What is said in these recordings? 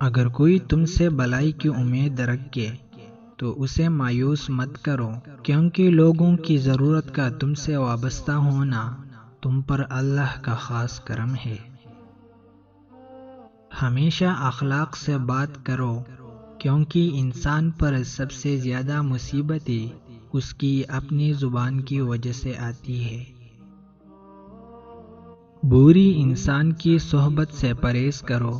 اگر کوئی تم سے بلائی کی امید رکھے تو اسے مایوس مت کرو، کیونکہ لوگوں کی ضرورت کا تم سے وابستہ ہونا تم پر اللہ کا خاص کرم ہے۔ ہمیشہ اخلاق سے بات کرو، کیونکہ انسان پر سب سے زیادہ مصیبتیں اس کی اپنی زبان کی وجہ سے آتی ہے۔ بری انسان کی صحبت سے پرہیز کرو،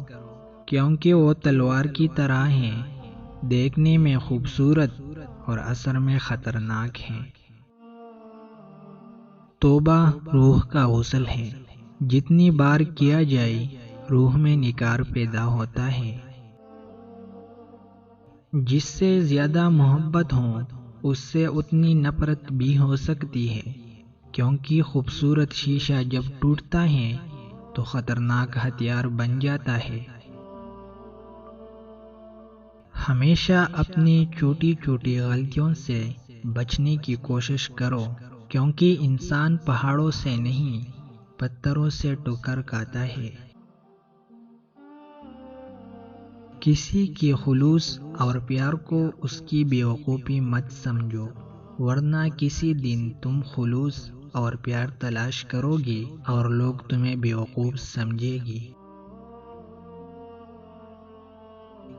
کیونکہ وہ تلوار کی طرح ہیں، دیکھنے میں خوبصورت اور اثر میں خطرناک ہیں۔ توبہ روح کا غسل ہے، جتنی بار کیا جائے روح میں نکھار پیدا ہوتا ہے۔ جس سے زیادہ محبت ہو اس سے اتنی نفرت بھی ہو سکتی ہے، کیونکہ خوبصورت شیشہ جب ٹوٹتا ہے تو خطرناک ہتھیار بن جاتا ہے۔ ہمیشہ اپنی چھوٹی چھوٹی غلطیوں سے بچنے کی کوشش کرو، کیونکہ انسان پہاڑوں سے نہیں پتھروں سے ٹکر کھاتا ہے۔ کسی کی خلوص اور پیار کو اس کی بیوقوفی مت سمجھو، ورنہ کسی دن تم خلوص اور پیار تلاش کرو گی اور لوگ تمہیں بیوقوف سمجھے گی۔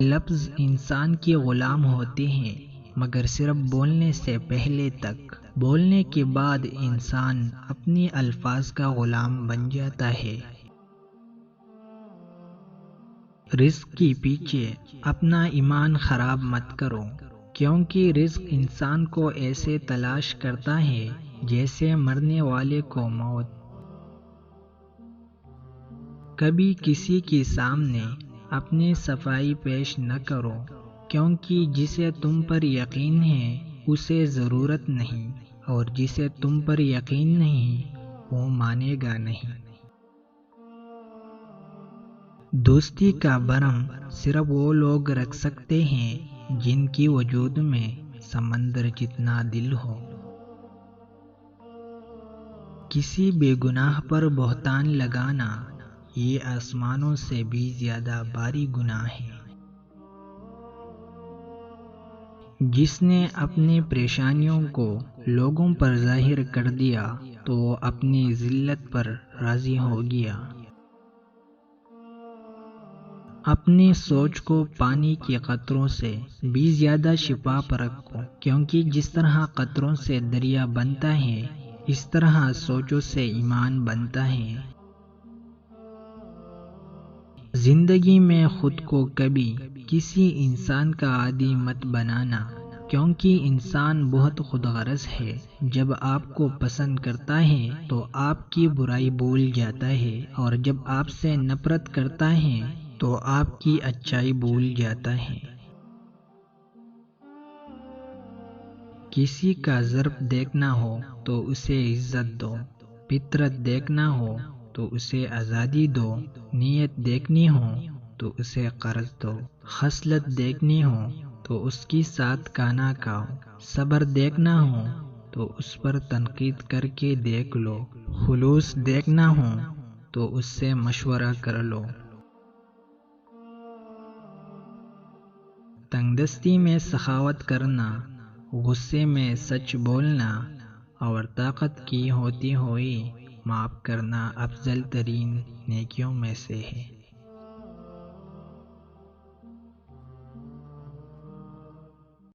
لفظ انسان کے غلام ہوتے ہیں، مگر صرف بولنے سے پہلے تک، بولنے کے بعد انسان اپنی الفاظ کا غلام بن جاتا ہے۔ رزق کے پیچھے اپنا ایمان خراب مت کرو، کیونکہ رزق انسان کو ایسے تلاش کرتا ہے جیسے مرنے والے کو موت۔ کبھی کسی کے سامنے اپنی صفائی پیش نہ کرو، کیونکہ جسے تم پر یقین ہے اسے ضرورت نہیں، اور جسے تم پر یقین نہیں وہ مانے گا نہیں۔ دوستی کا بھرم صرف وہ لوگ رکھ سکتے ہیں جن کی وجود میں سمندر جتنا دل ہو۔ کسی بے گناہ پر بہتان لگانا یہ آسمانوں سے بھی زیادہ بھاری گناہ ہے۔ جس نے اپنی پریشانیوں کو لوگوں پر ظاہر کر دیا تو وہ اپنی ذلت پر راضی ہو گیا۔ اپنی سوچ کو پانی کے قطروں سے بھی زیادہ شفاف رکھو، کیونکہ جس طرح قطروں سے دریا بنتا ہے اس طرح سوچوں سے ایمان بنتا ہے۔ زندگی میں خود کو کبھی کسی انسان کا عادی مت بنانا، کیونکہ انسان بہت خود غرض ہے۔ جب آپ کو پسند کرتا ہے تو آپ کی برائی بھول جاتا ہے، اور جب آپ سے نفرت کرتا ہے تو آپ کی اچھائی بھول جاتا ہے۔ کسی کا ظرف دیکھنا ہو تو اسے عزت دو، فطرت دیکھنا ہو تو اسے آزادی دو، نیت دیکھنی ہو تو اسے قرض دو، خصلت دیکھنی ہو تو اس کی ساتھ کھانا کھاؤ، صبر دیکھنا ہو تو اس پر تنقید کر کے دیکھ لو، خلوص دیکھنا ہو تو اس سے مشورہ کر لو۔ تنگ دستی میں سخاوت کرنا، غصے میں سچ بولنا، اور طاقت کی ہوتے ہوئے معاف کرنا افضل ترین نیکیوں میں سے ہے۔